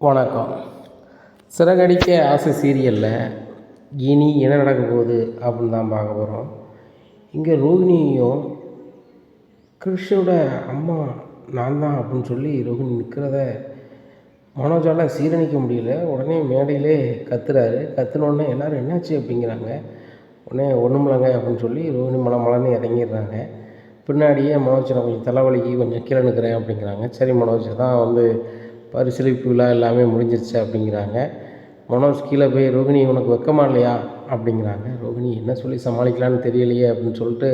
வணக்கம். சிறகடிக்க ஆசை சீரியலில் இனி என்ன நடக்க போகுது அப்படின்னு தான் பார்க்க போகிறோம். இங்கே ரோகிணியும் கிருஷோட அம்மா நான் தான் அப்படின்னு சொல்லி ரோகிணி நிற்கிறத மனோஜால் சீரணிக்க முடியல. உடனே மேடையிலே கத்துறாரு. கத்துனோடனே எல்லோரும் என்னாச்சு அப்படிங்கிறாங்க. உடனே ஒன்றுமில்லங்க அப்படின்னு சொல்லி ரோகிணி மலன்னு இறங்கிடுறாங்க. பின்னாடியே மனோஜ் நான் கொஞ்சம் தலைவலிக்கு கொஞ்சம் கீழே நிற்கிறேன் அப்படிங்கிறாங்க. சரி மனோஜ் தான் பரிசளிப்பு விழா எல்லாமே முடிஞ்சிருச்சு அப்படிங்கிறாங்க. மனோஜ் கீழே போய் ரோகிணி உனக்கு வெக்கமா இல்லையா அப்படிங்கிறாங்க. ரோகிணி என்ன சொல்லி சமாளிக்கலான்னு தெரியலையே அப்படின்னு சொல்லிட்டு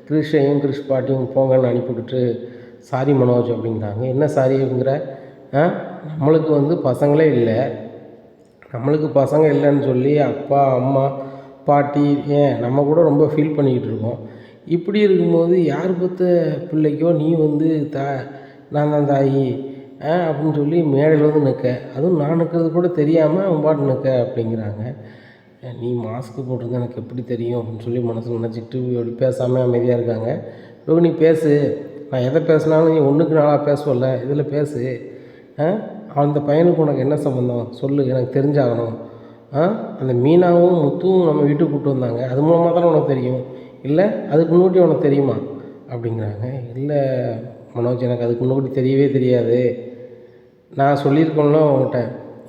கிரிஷ் பாட்டியும் போங்கன்னு அனுப்பிவிட்டுட்டு சாரி மனோஜ் அப்படிங்கிறாங்க. என்ன சாரி அப்படிங்கிற நம்மளுக்கு பசங்களே இல்லை, நம்மளுக்கு பசங்க இல்லைன்னு சொல்லி அப்பா அம்மா பாட்டி ஏன் நம்ம கூட ரொம்ப ஃபீல் பண்ணிக்கிட்டு இருக்கோம். இப்படி இருக்கும்போது யார் பற்ற பிள்ளைக்கோ நீ நான் தான் தாயி அப்படின்னு சொல்லி மேடையில் நிற்க, அதுவும் நான் நிற்கிறது கூட தெரியாமல் அவன் பாட்டு நிற்க அப்படிங்கிறாங்க. நீ மாஸ்க்கு போட்டிருந்தா எனக்கு எப்படி தெரியும் அப்படின்னு சொல்லி மனசில் நினச்சிக்கிட்டு அப்படி பேசாமல் அமைதியாக இருக்காங்க. ரோகிணி பேசு, நான் எதை பேசினாலும் நீ ஒன்றுக்கு நாளாக பேசுவல்ல, இதில் பேசு. அந்த பையனுக்கு உனக்கு என்ன சம்மந்தம் சொல்லு, எனக்கு தெரிஞ்சாகணும். அந்த மீனாவும் முத்துவும் நம்ம வீட்டுக்கு கூப்பிட்டு வந்தாங்க, அது மூலமாக தானே உனக்கு தெரியும், இல்லை அதுக்கு முன்னாடி உனக்கு தெரியுமா அப்படிங்கிறாங்க. இல்லை மனோஜ், எனக்கு அதுக்கு முன்னாடி தெரியவே தெரியாது. நான் சொல்லியிருக்கோம்ல உங்கள்கிட்ட,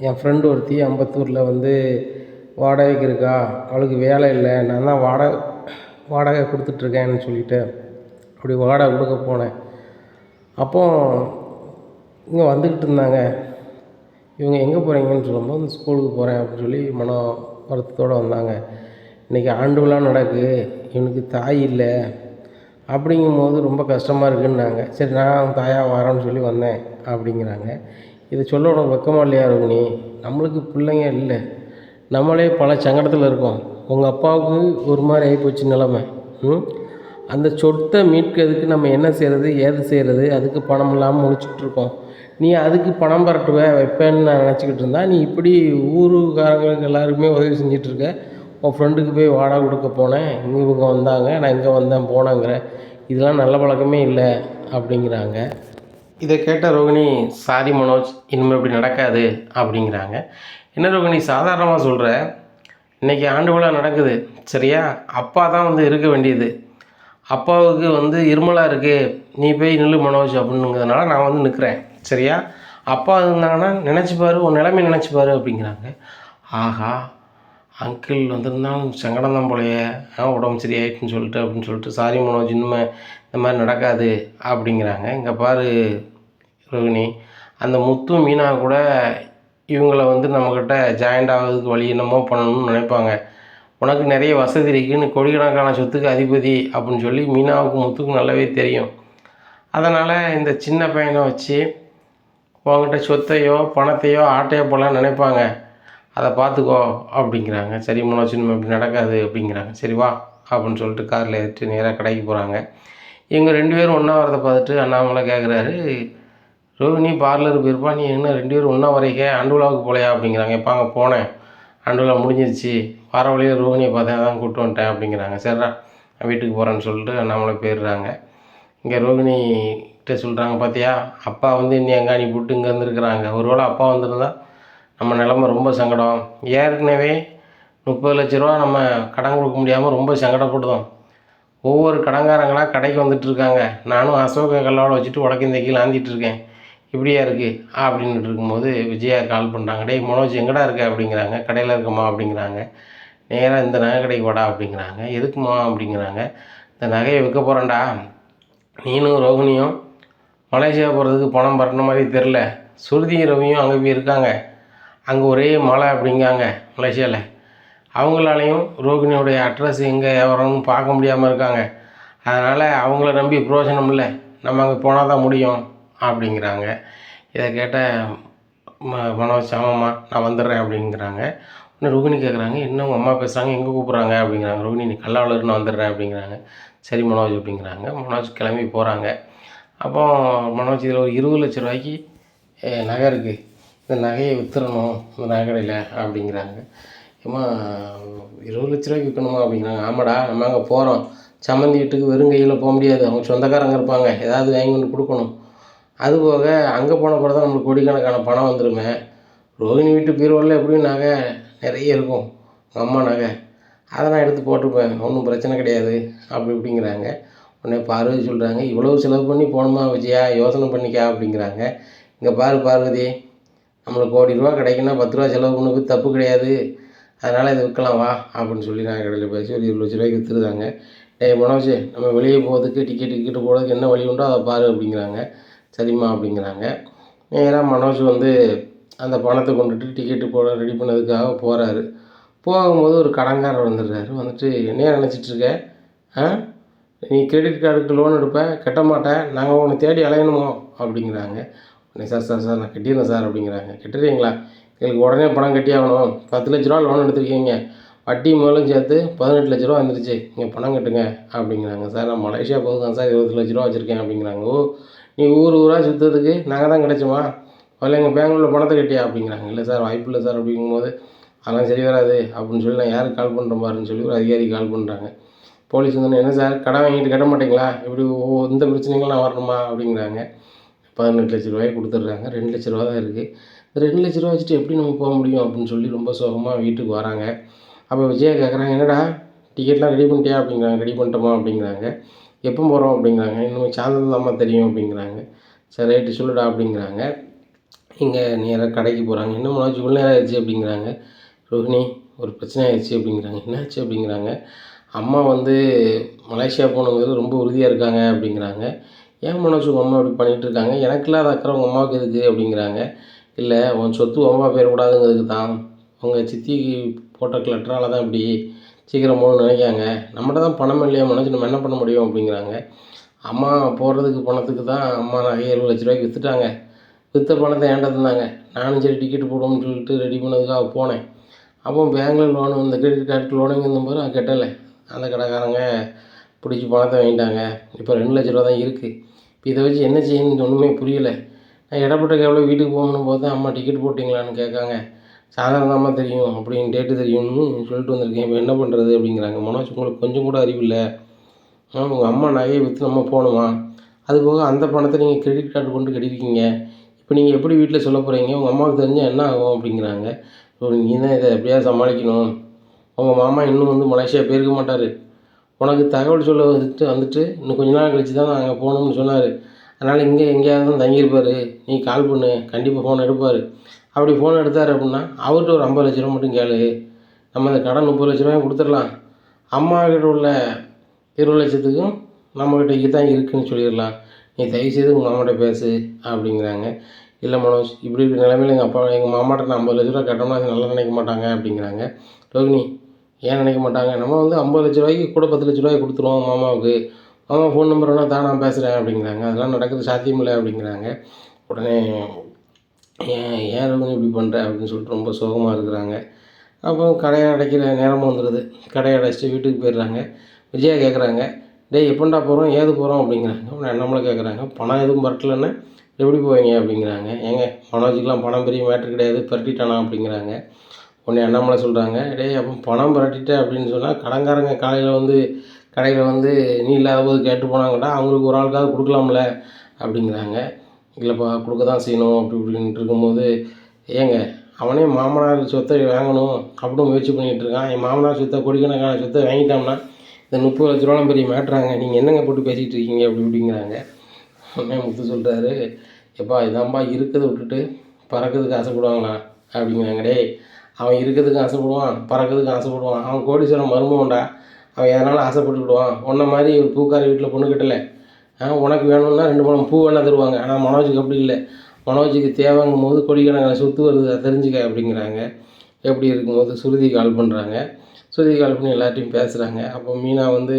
என் ஃப்ரெண்டு ஒருத்தி அம்பத்தூரில் வாடகைக்கு இருக்கா, அவளுக்கு வேலை இல்லை, நான் தான் வாடகை கொடுத்துட்ருக்கேன்னு சொல்லிவிட்டு அப்படி வாடகை கொடுக்க போனேன். அப்போது இங்கே வந்துக்கிட்டு இருந்தாங்க. இவங்க எங்கே போகிறீங்கன்னு சொல்லும்போது இந்த ஸ்கூலுக்கு போகிறேன் அப்படின்னு சொல்லி மன வருத்தத்தோடு வந்தாங்க. இன்றைக்கி ஆண்டு விழா நடக்கு, இவனுக்கு தாய் இல்லை அப்படிங்கும்போது ரொம்ப கஷ்டமாக இருக்குன்னாங்க. சரி நான் தாயாக வரேன்னு சொல்லி வந்தேன் அப்படிங்கிறாங்க. இதை சொல்ல உனக்கு வெக்கமா இல்லையா ரோகிணி? நம்மளுக்கு பிள்ளைங்க இல்லை, நம்மளே பல சங்கடத்தில் இருக்கோம். உங்கள் அப்பாவுக்கு ஒரு மாதிரி ஆகிப்போச்சு நிலமை. அந்த சொத்தை மீட்கிறதுக்கு நம்ம என்ன செய்கிறது ஏது செய்கிறது, அதுக்கு பணம் இல்லாமல் முடிச்சுக்கிட்டு இருக்கோம். நீ அதுக்கு பணம் வைப்பேன்னு நான் நினச்சிக்கிட்டு இருந்தா, நீ இப்படி ஊருக்காரங்களுக்கு எல்லாருக்குமே உதவி செஞ்சிட்ருக்க. உன் ஃப்ரெண்டுக்கு போய் வாடகை கொடுக்க போனேன், இவங்க வந்தாங்க, நான் இங்கே வந்தேன் போனேங்கிற, இதெல்லாம் நல்ல பழக்கமே இல்லை அப்படிங்கிறாங்க. இதை கேட்ட ரோகிணி, சாரி மனோஜ், இனிமேல் இப்படி நடக்காது அப்படிங்கிறாங்க. என்ன ரோகிணி சாதாரணமாக சொல்கிற, இன்றைக்கி ஆண்டு விழா நடக்குது சரியா, அப்பா தான் இருக்க வேண்டியது. அப்பாவுக்கு இருமலாக இருக்குது, நீ போய் நில்லு மனோஜ் அப்படிங்கிறதுனால நான் நிற்கிறேன் சரியா. அப்பா இருந்தாங்கன்னா நினச்சிப்பாரு, உன் நிலைமை நினச்சிப்பாரு அப்படிங்கிறாங்க. ஆஹா, அங்கிள் வந்திருந்தாலும் சங்கடம் தான் போலையே, உடம்பு சரியாயிட்டுன்னு சொல்லிட்டு அப்படின்னு சொல்லிட்டு சாரி மனோஜ், இன்னுமே இந்த மாதிரி நடக்காது அப்படிங்கிறாங்க. இங்கே பாரு ரோகிணி, அந்த முத்து மீனா கூட இவங்களை நம்மக்கிட்ட ஜாயிண்ட் ஆகிறதுக்கு வழி என்னமோ பண்ணணும்னு நினைப்பாங்க. உனக்கு நிறைய வசதி இருக்குன்னு, கோடிக்கணக்கான சொத்துக்கு அதிபதி அப்படின்னு சொல்லி மீனாவுக்கு முத்துக்கு நல்லாவே தெரியும். அதனால் இந்த சின்ன பையனை வச்சு உங்கள்கிட்ட சொத்தையோ பணத்தையோ ஆட்டையோ போடலான்னு நினைப்பாங்க, அதை பார்த்துக்கோ அப்படிங்கிறாங்க. சரி மனோஜ், நம்ம இப்படி நடக்காது அப்படிங்கிறாங்க. சரி வா அப்படின்னு சொல்லிட்டு காரில் ஏறிட்டு நேராக கடைக்கு போகிறாங்க. இவங்க 2 பேரும் ஒன்றா வரதை பார்த்துட்டு அண்ணாமலை கேட்குறாரு, ரோகிணி பார்லர் போயிருப்பா, நீ என்ன 2 பேரும் ஒன்றா வரைக்க, ஆண்டு விழாவுக்கு போலையா அப்படிங்கிறாங்க. இப்போ அங்கே போனேன், ஆண்டு விழா முடிஞ்சிருச்சு, வர வழியில் ரோகிணியை பார்த்தேன், தான் கூப்பிட்டு வந்துட்டேன் அப்படிங்கிறாங்க. சரிடா நான் வீட்டுக்கு போகிறேன்னு சொல்லிட்டு அண்ணாமலை போயிடுறாங்க. இங்கே ரோகிணிகிட்ட சொல்கிறாங்க, பார்த்தியா அப்பா இன்னும் எங்கே அனுப்பிவிட்டு இங்கே வந்துருக்குறாங்க, ஒருவேளை அப்பா வந்திருந்தா நம்ம நிலமை ரொம்ப சங்கடம். ஏற்கனவே 30 லட்ச ரூபா நம்ம கடன் கொடுக்க முடியாமல் ரொம்ப சங்கடப்படுதோம். ஒவ்வொரு கடங்காரங்களாக கடைக்கு வந்துட்டுருக்காங்க, நானும் அசோக கல்லோட வச்சுட்டு உடக்கிந்த கீழே ஆந்திட்டுருக்கேன், இப்படியா இருக்குது அப்படின்ட்டு இருக்கும்போது விஜயா கால் பண்ணுறாங்க. டேய் மனோஜ் எங்கடா இருக்க அப்படிங்கிறாங்க. கடையில் இருக்கம்மா அப்படிங்கிறாங்க. நேராக இந்த நகை கடைக்கு வாடா அப்படிங்கிறாங்க. எதுக்குமா அப்படிங்கிறாங்க. இந்த நகையை விற்க போகிறேன்டா, நீனும் ரோகிணியும் மலேசியா போகிறதுக்கு பணம் பரட்டின மாதிரி தெரில, சுருதியும் ரவியும் அங்கே போய் இருக்காங்க, அங்கே ஒரே மழை அப்படிங்காங்க மலேசியாவில், அவங்களாலையும் ரோகிணியோடைய அட்ரஸ் எங்கே வரணும்னு பார்க்க முடியாமல் இருக்காங்க. அதனால் அவங்கள நம்பி பிரயோஜனம் இல்லை, நம்ம அங்கே போனால் தான் முடியும் அப்படிங்கிறாங்க. இதை கேட்ட மனோஜ், ஆமாம்மா நான் வந்துடுறேன் அப்படிங்கிறாங்க. இன்னும் ரோகிணி கேட்குறாங்க, இன்னும் உங்கள் அம்மா பேசுகிறாங்க, எங்கே கூப்பிட்றாங்க அப்படிங்கிறாங்க. ரோகிணி நீ கல்லாவில் நான் வந்துடுறேன் அப்படிங்கிறாங்க. சரி மனோஜ் அப்படிங்கிறாங்க. மனோஜ் கிளம்பி போகிறாங்க. அப்போ மனோஜ், இதில் ஒரு 20 லட்ச ரூபாய்க்கு நகை இருக்குது, இந்த நகையை விற்றுறணும் இந்த நகை கடையில் அப்படிங்கிறாங்க. ஏம்மா 20 லட்ச ரூபாய்க்கு விற்கணுமா அப்படிங்கிறாங்க. ஆமாடா, நம்ம அங்கே போகிறோம், சம்மந்தி வீட்டுக்கு வெறும் கையில் போக முடியாது, அவங்க சொந்தக்காரங்க இருப்பாங்க, ஏதாவது வாங்கி கொண்டு கொடுக்கணும். அதுபோக அங்கே போன கூட தான் நம்மளுக்கு கோடிக்கணக்கான பணம் வந்துடுமே, ரோகிணி வீட்டு பீரோவில் எப்படியும் நகை நிறைய இருக்கும், உங்கள் அம்மா நகை, அதை நான் எடுத்து போட்டுப்பேன், ஒன்றும் பிரச்சனை கிடையாது அப்படி இப்படிங்கிறாங்க. உடனே பார்வதி சொல்கிறாங்க, இவ்வளோ செலவு பண்ணி போகணுமா விஜயா, யோசனை பண்ணிக்கா அப்படிங்கிறாங்க. இங்கே பாரு பார்வதி, நம்மளுக்கு ₹1,00,00,000 கிடைக்குன்னா ₹10 செலவு பண்ணது தப்பு கிடையாது, அதனால் இதை விற்கலாம் வா அப்படின்னு சொல்லி நான் கடையில் பேசி ஒரு ₹20,00,000 விற்றுருந்தாங்க. டேய் மனோஜ், நம்ம வெளியே போகிறதுக்கு டிக்கெட்டு போகிறதுக்கு என்ன வழி உண்டோ அதை பாரு அப்படிங்கிறாங்க. சரிம்மா அப்படிங்கிறாங்க. நேராக மனோஜ் வந்து அந்த பணத்தை கொண்டுட்டு டிக்கெட்டு போட ரெடி பண்ணதுக்காக போகிறாரு. போகும்போது ஒரு கடன்காரர் வந்துடுறாரு. வந்துட்டு, என்னையா நினச்சிட்ருக்க, நீ கிரெடிட் கார்டுக்கு லோன் எடுப்பேன், கட்ட மாட்டேன், நாங்கள் உன்னை தேடி அலையணுமோ அப்படிங்கிறாங்க. உடனே சார் நான் கட்டிடுறேன் சார் அப்படிங்கிறாங்க. கட்டுறீங்களா, எங்களுக்கு உடனே பணம் கட்டி ஆகணும், ₹10,00,000 லோன் எடுத்திருக்கீங்க, வட்டி முதலும் சேர்த்து ₹18,00,000 வந்துருச்சு, நீங்கள் பணம் கட்டுங்க அப்படிங்கிறாங்க. சார் நான் மலேசியா போகுதான் சார் ₹20,00,000 வச்சுருக்கேன் அப்படிங்கிறாங்க. ஓ, நீ ஊராக சுற்றுறதுக்கு நாங்கள் தான் கிடைச்சோமா, அதில் எங்கள் பேங்க்கில் பணத்தை கட்டியா அப்படிங்கிறாங்க. இல்லை சார் வாய்ப்பு இல்லை சார் அப்படிங்கும்போது, அதெல்லாம் சரி வராது அப்படின்னு சொல்லி நான் யாருக்கு கால் பண்ணுறேன் பாருன்னு சொல்லி ஒரு அதிகாரிக்கு கால் பண்ணுறாங்க. போலீஸ் வந்து, என்ன சார் கடன் வாங்கிட்டு கட்ட மாட்டிங்களா, இப்படி இந்த பிரச்சனைகள் நான் வரணுமா அப்படிங்கிறாங்க. ₹18,00,000 கொடுத்துட்றாங்க. ₹2,00,000 தான் இருக்குது. இந்த ₹2,00,000 வச்சுட்டு எப்படி நம்ம போக முடியும் அப்படின்னு சொல்லி ரொம்ப சோகமாக வீட்டுக்கு வராங்க. அப்போ விஜயா கேட்குறாங்க, என்னடா டிக்கெட்லாம் ரெடி பண்ணிட்டியா அப்படிங்கிறாங்க. ரெடி பண்ணிட்டோமா அப்படிங்கிறாங்க. எப்போ போகிறோம் அப்படிங்கிறாங்க. இன்னும் சாயந்தரம் தாம்மா தெரியும் அப்படிங்கிறாங்க. சரி ரைட்டு சொல்லுடா அப்படிங்கிறாங்க. இங்கே நேராக கடைக்கு போகிறாங்க. என்ன மனோஜ் இவ்வளோ நேரம் ஆயிடுச்சு அப்படிங்கிறாங்க. ரோஹிணி ஒரு பிரச்சனை ஆயிடுச்சு அப்படிங்கிறாங்க. என்னாச்சு அப்படிங்கிறாங்க. அம்மா வந்து மலேசியா போகணுங்கிறது ரொம்ப உறுதியாக இருக்காங்க அப்படிங்கிறாங்க. ஏன் மனோஜ் உங்கள் அம்மா இப்படி பண்ணிகிட்ருக்காங்க, எனக்கு இல்லாத அக்கறை உங்கள் அம்மாவுக்கு எதுக்கு அப்படிங்கிறாங்க. இல்லை உன் சொத்து உங்கள் அம்மா போயிடக்கூடாதுங்கிறதுக்கு தான், உங்கள் சித்தி போட்ட லெட்டரால் தான் இப்படி சீக்கிரம் போகணும்னு நினைக்காங்க, நம்மகிட்ட தான் பணம் இல்லையா மனோஜ், நம்ம என்ன பண்ண முடியும் அப்படிங்கிறாங்க. அம்மா போடுறதுக்கு பணத்துக்கு தான் அம்மா நகை ₹70,00,000 விற்றுட்டாங்க, விற்ற பணத்தை என்கிட்ட தந்தாங்க, நானும் சரி டிக்கெட்டு போடுவோம்னு சொல்லிட்டு ரெடி பண்ணதுக்காக போனேன். அப்போ பேங்கில் லோனு இந்த கிரெடிட் கார்டுக்கு லோனுங்க இருந்தபோது நான் கட்டலை, அந்த கடைக்காரங்க பிடிச்சி பணத்தை வாங்கிட்டாங்க. இப்போ ₹2,00,000 தான் இருக்குது. இப்போ இதை வச்சு என்ன செய்யணும்னு ஒன்றுமே புரியலை. நான் இடப்பட்ட கேவலம் வீட்டுக்கு போகணும்னு போது அம்மா டிக்கெட் போட்டிங்களான்னு கேட்காங்க. சாயந்தரம் தாம்மா தெரியும் அப்படின்னு டேட்டு தெரியும்னு சொல்லிட்டு வந்திருக்கேன், இப்போ என்ன பண்ணுறது அப்படிங்கிறாங்க. மனோஜ் உங்களுக்கு கொஞ்சம் கூட அறிவில்லை, உங்கள் அம்மா நகையை விற்று நம்ம போகணுமா, அதுபோக அந்த பணத்தை நீங்கள் கிரெடிட் கார்டு கொண்டு கட்டியிருக்கீங்க, இப்போ நீங்கள் எப்படி வீட்டில் சொல்ல போகிறீங்க, உங்கள் அம்மாவுக்கு தெரிஞ்சால் என்ன ஆகும் அப்படிங்கிறாங்க. ஸோ நீ தான் இதை எப்படியாவது சமாளிக்கணும், உங்கள் மாமா இன்னும் வந்து மலேசியா போயிருக்க மாட்டார், உனக்கு தகவல் சொல்ல வந்துட்டு இன்னும் கொஞ்ச நாள் கழிச்சு தான் நாங்கள் போகணும்னு சொன்னார், அதனால் இங்கே எங்கேயாவது தான் தங்கியிருப்பார், நீ கால் பண்ணு, கண்டிப்பாக ஃபோன் எடுப்பார், அப்படி ஃபோன் எடுத்தார் அப்படின்னா அவர்கிட்ட ஒரு ₹50,00,000 மட்டும் கேளு, நம்ம இந்த கடன் ₹30,00,000 கொடுத்துடலாம், அம்மாக்கிட்ட உள்ள ₹20,00,000த்துக்கும் நம்மக்கிட்ட தான் இருக்குதுன்னு சொல்லிடலாம், நீ தயவுசெய்து உங்கள் மாமாட்ட பேசு அப்படிங்கிறாங்க. இல்லை மனோஜ், இப்படி இருக்கிற நிலைமையில் எங்கள் மாமாட்ட நான் ₹50,00,000 கட்டணும்னா அது நல்லா நினைக்க மாட்டாங்க அப்படிங்கிறாங்க. ரோகிணி ஏன் நினைக்க மாட்டாங்க, நம்ம வந்து ₹50,00,000 கூட ₹10,00,000 கொடுத்துருவோம் மாமாவுக்கு, மாமா ஃபோன் நம்பர் வேணால் தான் நான் பேசுகிறேன் அப்படிங்கிறாங்க. அதெல்லாம் நடக்கிறது சாத்தியமில்லை அப்படிங்கிறாங்க. உடனே ஏன் ரோகிணி இப்படி பண்ணுற அப்படின்னு சொல்லிட்டு ரொம்ப சோகமாக இருக்கிறாங்க. அப்போ கடையை அடைக்கிற நேரமும் வந்துடுது. கடையை அடைச்சிட்டு வீட்டுக்கு போயிடுறாங்க. விஜயா கேட்குறாங்க, டேய் எப்போண்டா போகிறோம் ஏது போகிறோம் அப்படிங்கிறாங்க. உடனே நம்மளை கேட்குறாங்க, பணம் எதுவும் பரட்டலைன்னா எப்படி போவீங்க அப்படிங்கிறாங்க. ஏங்க மனோஜுக்கெலாம் பணம் பெரிய மேட்ரு கிடையாது, பரட்டிட்டானா அப்படிங்கிறாங்க. உடனே அண்ணாமலை சொல்கிறாங்க, டேய் அப்போ பணம் பரட்டிட்ட அப்படின்னு சொன்னால் கடன்காரங்க காலையில் வந்து கடையில் வந்து நீ இல்லாத போது கேட்டு போனாங்கடா, அவங்களுக்கு ஒரு ஆளுக்காவது கொடுக்கலாம்ல அப்படிங்கிறாங்க. இல்லைப்பா கொடுக்க தான் செய்யணும் அப்படி இப்படின்ட்டு இருக்கும்போது, ஏங்க அவனே மாமனார் சொத்தை வாங்கணும் அப்படின்னு முயற்சி பண்ணிகிட்டு இருக்கான், என் மாமனார் சொத்தை கோடிக்கணக்கான சொத்தை வாங்கிட்டோம்னா இந்த ₹30,00,000 பெரிய மேட்ராங்க, நீங்கள் என்னங்க போட்டு பேசிகிட்டு இருக்கீங்க அப்படி இப்படிங்கிறாங்க. உடனே முத்து சொல்கிறாரு, எப்பா இதான்பா இருக்கிறத விட்டுட்டு பறக்கிறதுக்கு ஆசைப்படுவாங்களா அப்படிங்கிறாங்க. டேய் அவன் இருக்கிறதுக்கு ஆசைப்படுவான், பறக்கிறதுக்கு ஆசைப்படுவான், அவன் கோடீஸ்வரன் மருமகன்டா, அவன் எதனால் ஆசைப்பட்டுக்கிடுவான், உன்ன மாதிரி ஒரு பூக்காரி வீட்டில் பொண்ணு கட்டலை, உனக்கு வேணும்னா 2 பழம் பூ வேணால் தருவாங்க, ஆனால் மனோஜுக்கு அப்படி இல்லை, மனோஜுக்கு தேவைங்கும் போது கோடிக்கணக்கான சொத்து வருது, அதை தெரிஞ்சுக்க அப்படிங்கிறாங்க. எப்படி இருக்கும்போது சுருதி கால் பண்ணுறாங்க. சுருதி கால் பண்ணி எல்லார்ட்டையும் பேசுகிறாங்க. அப்போ மீனா வந்து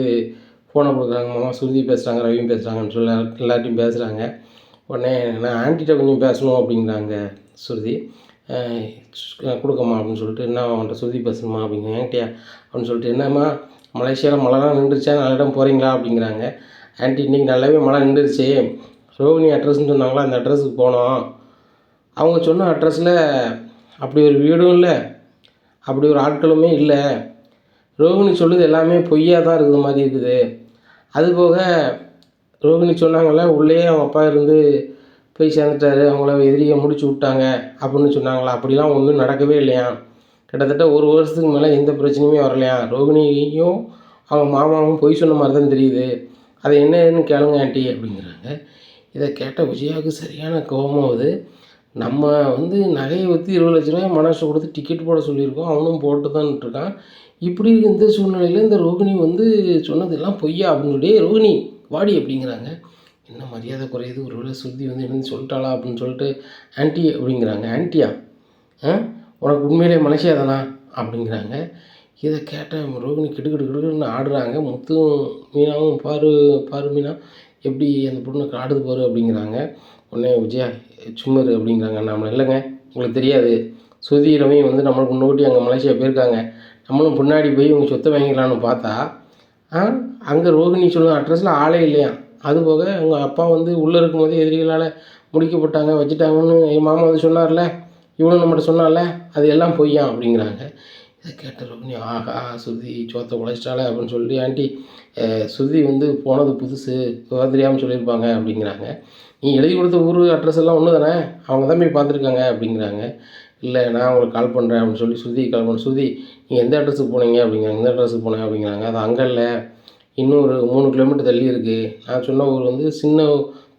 ஃபோனை கொடுக்குறாங்க, மாமா சுருதி பேசுகிறாங்க, ரவியும் பேசுகிறாங்கன்னு சொல்லி எல்லார்ட்டையும் பேசுகிறாங்க. உடனே நான் ஆன்ட்டிகிட்ட கொஞ்சம் பேசணும் அப்படிங்கிறாங்க சுருதி. கொடுக்கம்மா அப்படின்னு சொல்லிட்டு, என்ன அவன்கிட்ட சுருதி பேசணுமா அப்படிங்க. ஆன்ட்டியா அப்படின்னு சொல்லிட்டு, என்னம்மா மலேசியாவில் மழைலாம் நின்றுச்சா, நல்ல இடம் போகிறீங்களா அப்படிங்கிறாங்க. ஆன்ட்டி இன்றைக்கி நல்லாவே மழை நின்றுருச்சு, ரோகிணி அட்ரஸ்ன்னு சொன்னாங்களா, அந்த அட்ரஸுக்கு போனோம், அவங்க சொன்ன அட்ரஸில் அப்படி ஒரு வீடும் இல்லை, அப்படி ஒரு ஆட்களுமே இல்லை, ரோகிணி சொல்லுது எல்லாமே பொய்யாக தான் இருக்குது மாதிரி இருக்குது, அதுபோக ரோகிணி சொன்னாங்கள்ல உள்ளேயே அவங்க அப்பா இருந்து போய் சேர்ந்துட்டாரு, அவங்கள எதிரியை முடிச்சு விட்டாங்க அப்படின்னு சொன்னாங்களா? அப்படிலாம் ஒன்றும் நடக்கவே இல்லையா. கிட்டத்தட்ட 1 வருஷத்துக்கு மேலே எந்த பிரச்சனையுமே வரலையா. ரோகிணியும் அவங்க மாமாவும் பொய் சொன்ன மாதிரி தான் தெரியுது. அது என்னன்னு கேளுங்க ஆண்டி அப்படிங்கிறாங்க. இதை கேட்ட விஜயாவுக்கு சரியான கோபமாகுது. நம்ம நகையை விற்று 20 லட்ச ரூபாய் மனசு கொடுத்து டிக்கெட் போட சொல்லியிருக்கோம், அவனும் போட்டு தான்ட்டுருக்கான். இப்படி இந்த சூழ்நிலையில் இந்த ரோகிணி சொன்னதெல்லாம் பொய்யா அப்படின்னு சொல்லி, ரோகிணி வாடி அப்படிங்கிறாங்க. என்ன மரியாதை குறையுது, ஒரு வேளை சுருதி என்ன சொல்லிட்டாளா அப்படின்னு சொல்லிட்டு, ஆன்ட்டி அப்படிங்கிறாங்க. ஆன்ட்டியா? உனக்கு உண்மையிலே மலேசியா தானா அப்படிங்கிறாங்க. இதை கேட்ட ரோகிணி கிடுக்கிடுன்னு ஆடுறாங்க. முத்தும் மீனாவும் பாரு பாரு மீனா எப்படி அந்த பொண்ணு ஆடுது பாரு அப்படிங்கிறாங்க. உடனே விஜயா சும்மரு அப்படிங்கிறாங்க. நம்மளை இல்லைங்க, உங்களுக்கு தெரியாது, சுருதி ரவியும் நம்மளுக்கு முன்னோட்டி அங்கே மலேசியா போயிருக்காங்க, நம்மளும் பின்னாடி போய் இவங்க சொத்தை வாங்கிக்கலான்னு பார்த்தா அங்கே ரோகிணி சொல்லுற அட்ரஸில் ஆளே இல்லையா. அதுபோக அவங்க அப்பா உள்ளே இருக்கும்போது எதிரிகளால் முடிக்கப்பட்டாங்க வச்சுட்டாங்கன்னு என் மாமா சொன்னார்ல, இவனும் நம்மகிட்ட சொன்னால, அது எல்லாம் பொய்யான் அப்படிங்கிறாங்க. இதை கேட்ட ரோகிணி ஆகா சுருதி சோத்தை உழைச்சிட்டாலே அப்படின்னு சொல்லிட்டு, ஆண்டி சுருதி போனது புதுசு, தெரியாமல் சொல்லியிருப்பாங்க அப்படிங்கிறாங்க. நீ எழுதி கொடுத்த ஊர் அட்ரஸ் எல்லாம் ஒன்று தானே, அவங்க தான் போய் பார்த்துருக்காங்க அப்படிங்கிறாங்க. இல்லை நான் உங்களுக்கு கால் பண்ணுறேன் அப்படின்னு சொல்லி சுருதிக்கு கால் பண்ண, சுருதி நீங்கள் எந்த அட்ரஸுக்கு போனீங்க அப்படிங்கிறாங்க. எந்த அட்ரஸுக்கு போனேன் அப்படிங்கிறாங்க. அது அங்கே இல்லை, இன்னும் ஒரு 3 கிலோமீட்டர் தள்ளி இருக்குது. நான் சொன்ன ஊர்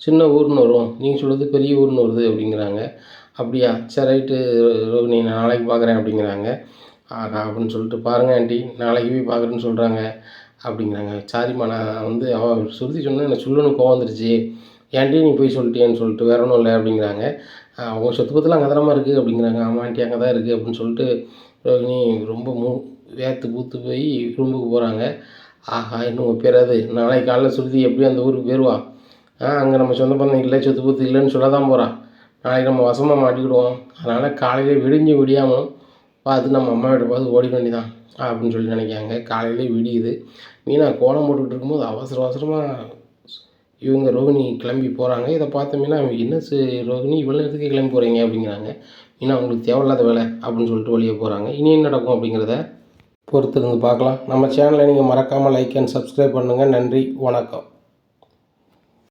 சின்ன ஊர்னு வரும், நீங்கள் சொல்கிறது பெரிய ஊர்னு வருது அப்படிங்கிறாங்க. அப்படியா, சரி ரைட்டு ரோகிணி, நான் நாளைக்கு பார்க்குறேன் அப்படிங்கிறாங்க. ஆகா அப்படின்னு சொல்லிட்டு, பாருங்கள் ஆண்டி நாளைக்கு போய் பார்க்குறேன்னு சொல்கிறாங்க அப்படிங்கிறாங்க. சாரிம்மா, நான் அவன் சுருதி சொன்னால் எனக்கு சொல்லணும்னு கோவம் வந்துருச்சு, ஏன்டி நீ போய் சொல்லிட்டேன்னு சொல்லிட்டு, வேற ஒன்றும் இல்லை அப்படிங்கிறாங்க. அவங்க சொத்து பத்தெல்லாம் அங்கே தானமா இருக்குது அப்படிங்கிறாங்க. ஆமாம் ஆண்டி அங்கே தான் இருக்குது அப்படின்னு சொல்லிட்டு ரோகிணி ரொம்ப வேர்த்து பூத்து போய் ரூமுக்கு போகிறாங்க. ஆஹா இன்னும் பேராது, நாளைக்கு காலைல சுருதி எப்படியும் அந்த ஊருக்கு போயிடுவா. அங்கே நம்ம சொந்த பந்தம் இல்லை, சொத்து பத்து இல்லைன்னு சொல்ல தான் போகிறான். நாளைக்கு நம்ம வசமாக மாட்டிக்கிடுவோம். அதனால் காலையில் விடியாமல் பார்த்து நம்ம அம்மா வீட்டை பார்த்து ஓடிக்க வேண்டியதான் அப்படின்னு சொல்லி நினைக்காங்க. காலையிலே விடியுது. மீனா கோலம் போட்டுக்கிட்டு இருக்கும்போது அவசரமாக இவங்க ரோகிணி கிளம்பி போகிறாங்க. இதை பார்த்த மீனா, என்ன ரோகிணி இவ்வளோ நேரத்துக்கு கிளம்பி போகிறீங்க அப்படிங்கிறாங்க. மீனா உங்களுக்கு தேவையில்லாத வேலை அப்படின்னு சொல்லிட்டு வெளியே போகிறாங்க. இனி என்ன நடக்கும் அப்படிங்கிறத பொறுத்திருந்து பார்க்கலாம். நம்ம சேனலை நீங்கள் மறக்காமல் லைக் அண்ட் சப்ஸ்கிரைப் பண்ணுங்கள். நன்றி, வணக்கம்.